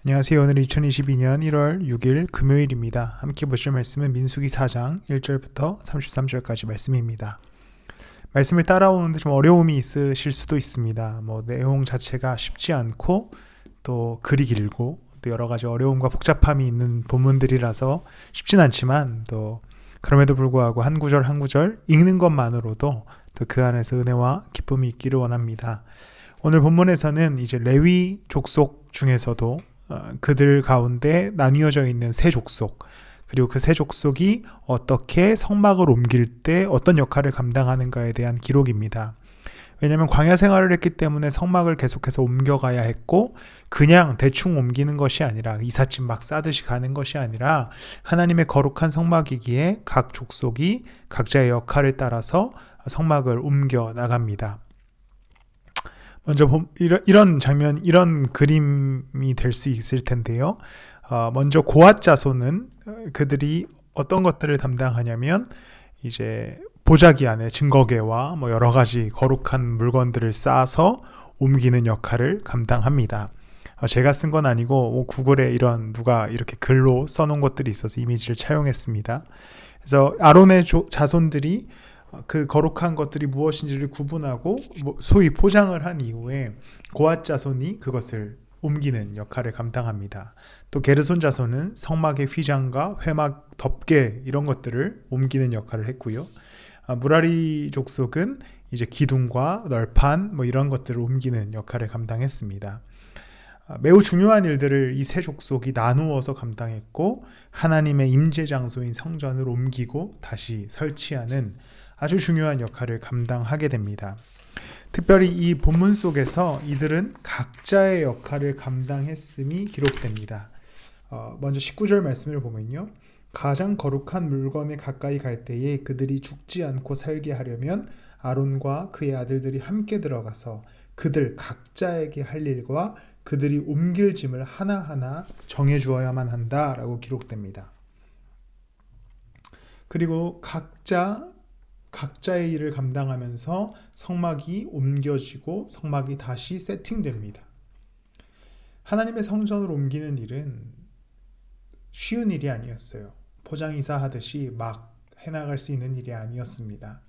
안녕하세요. 오늘 2022년 1월 6일 금요일입니다. 함께 보실 말씀은 민수기 4장 1절부터 33절까지 말씀입니다. 말씀을 따라오는데 좀 어려움이 있으실 수도 있습니다. 내용 자체가 쉽지 않고 또 글이 길고 또 여러 가지 어려움과 복잡함이 있는 본문들이라서 쉽진 않지만 또 그럼에도 불구하고 한 구절 한 구절 읽는 것만으로도 또 그 안에서 은혜와 기쁨이 있기를 원합니다. 오늘 본문에서는 이제 레위 족속 중에서도 그들 가운데 나뉘어져 있는 세 족속, 그리고 그 세 족속이 어떻게 성막을 옮길 때 어떤 역할을 감당하는가에 대한 기록입니다. 왜냐하면 광야 생활을 했기 때문에 성막을 계속해서 옮겨가야 했고, 그냥 대충 옮기는 것이 아니라 이삿짐 막 싸듯이 가는 것이 아니라 하나님의 거룩한 성막이기에 각 족속이 각자의 역할을 따라서 성막을 옮겨 나갑니다. 먼저 이런 장면, 이런 그림이 될 수 있을 텐데요. 먼저 고앗 자손은 그들이 어떤 것들을 담당하냐면 이제 보자기 안에 증거궤와 여러 가지 거룩한 물건들을 쌓아서 옮기는 역할을 감당합니다. 제가 쓴 건 아니고 구글에 누가 이렇게 글로 써놓은 것들이 있어서 이미지를 차용했습니다. 그래서 아론의 자손들이 그 거룩한 것들이 무엇인지를 구분하고 소위 포장을 한 이후에 고앗 자손이 그것을 옮기는 역할을 감당합니다. 또 게르손 자손은 성막의 휘장과 회막 덮개 이런 것들을 옮기는 역할을 했고요. 무라리 족속은 이제 기둥과 널판 이런 것들을 옮기는 역할을 감당했습니다. 매우 중요한 일들을 이 세 족속이 나누어서 감당했고, 하나님의 임재 장소인 성전을 옮기고 다시 설치하는 아주 중요한 역할을 감당하게 됩니다. 특별히 이 본문 속에서 이들은 각자의 역할을 감당했음이 기록됩니다. 먼저 19절 말씀을 보면요. 가장 거룩한 물건에 가까이 갈 때에 그들이 죽지 않고 살게 하려면 아론과 그의 아들들이 함께 들어가서 그들 각자에게 할 일과 그들이 옮길 짐을 하나하나 정해 주어야만 한다라고 기록됩니다. 그리고 각자의 일을 감당하면서 성막이 옮겨지고 성막이 다시 세팅됩니다. 하나님의 성전을 옮기는 일은 쉬운 일이 아니었어요. 포장이사 하듯이 막 해나갈 수 있는 일이 아니었습니다.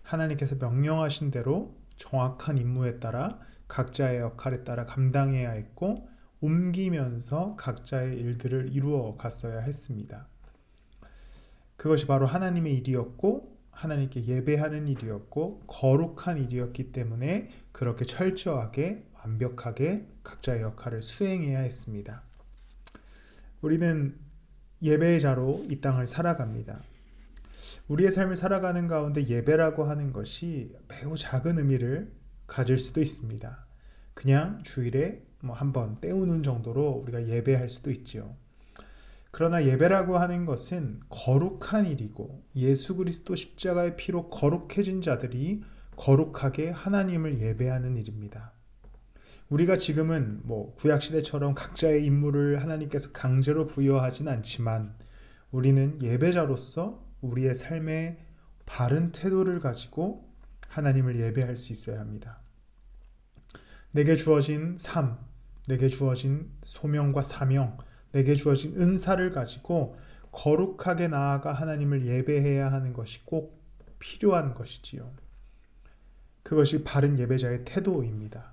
하나님께서 명령하신 대로 정확한 임무에 따라 각자의 역할에 따라 감당해야 했고, 옮기면서 각자의 일들을 이루어 갔어야 했습니다. 그것이 바로 하나님의 일이었고 하나님께 예배하는 일이었고 거룩한 일이었기 때문에 그렇게 철저하게 완벽하게 각자의 역할을 수행해야 했습니다. 우리는 예배의 자로 이 땅을 살아갑니다. 우리의 삶을 살아가는 가운데 예배라고 하는 것이 매우 작은 의미를 가질 수도 있습니다. 그냥 주일에 한번 때우는 정도로 우리가 예배할 수도 있죠. 그러나 예배라고 하는 것은 거룩한 일이고, 예수 그리스도 십자가의 피로 거룩해진 자들이 거룩하게 하나님을 예배하는 일입니다. 우리가 지금은 구약시대처럼 각자의 임무를 하나님께서 강제로 부여하진 않지만, 우리는 예배자로서 우리의 삶의 바른 태도를 가지고 하나님을 예배할 수 있어야 합니다. 내게 주어진 삶, 내게 주어진 소명과 사명, 내게 주어진 은사를 가지고 거룩하게 나아가 하나님을 예배해야 하는 것이 꼭 필요한 것이지요. 그것이 바른 예배자의 태도입니다.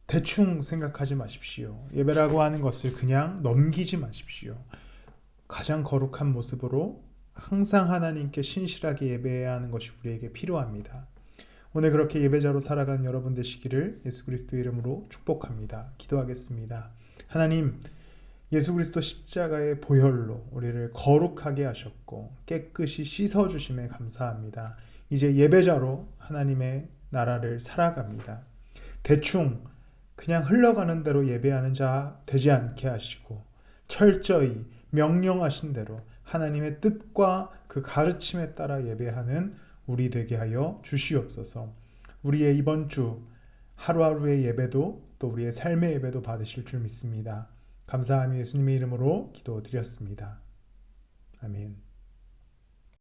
대충 생각하지 마십시오. 예배라고 하는 것을 그냥 넘기지 마십시오. 가장 거룩한 모습으로 항상 하나님께 신실하게 예배해야 하는 것이 우리에게 필요합니다. 오늘 그렇게 예배자로 살아가는 여러분 되시기를 예수 그리스도의 이름으로 축복합니다. 기도하겠습니다. 하나님, 예수 그리스도 십자가의 보혈로 우리를 거룩하게 하셨고 깨끗이 씻어주심에 감사합니다. 이제 예배자로 하나님의 나라를 살아갑니다. 대충 그냥 흘러가는 대로 예배하는 자 되지 않게 하시고 철저히 명령하신 대로 하나님의 뜻과 그 가르침에 따라 예배하는 우리 되게 하여 주시옵소서. 우리의 이번 주 하루하루의 예배도 또 우리의 삶의 예배도 받으실 줄 믿습니다. 감사하며 예수님의 이름으로 기도드렸습니다. 아멘.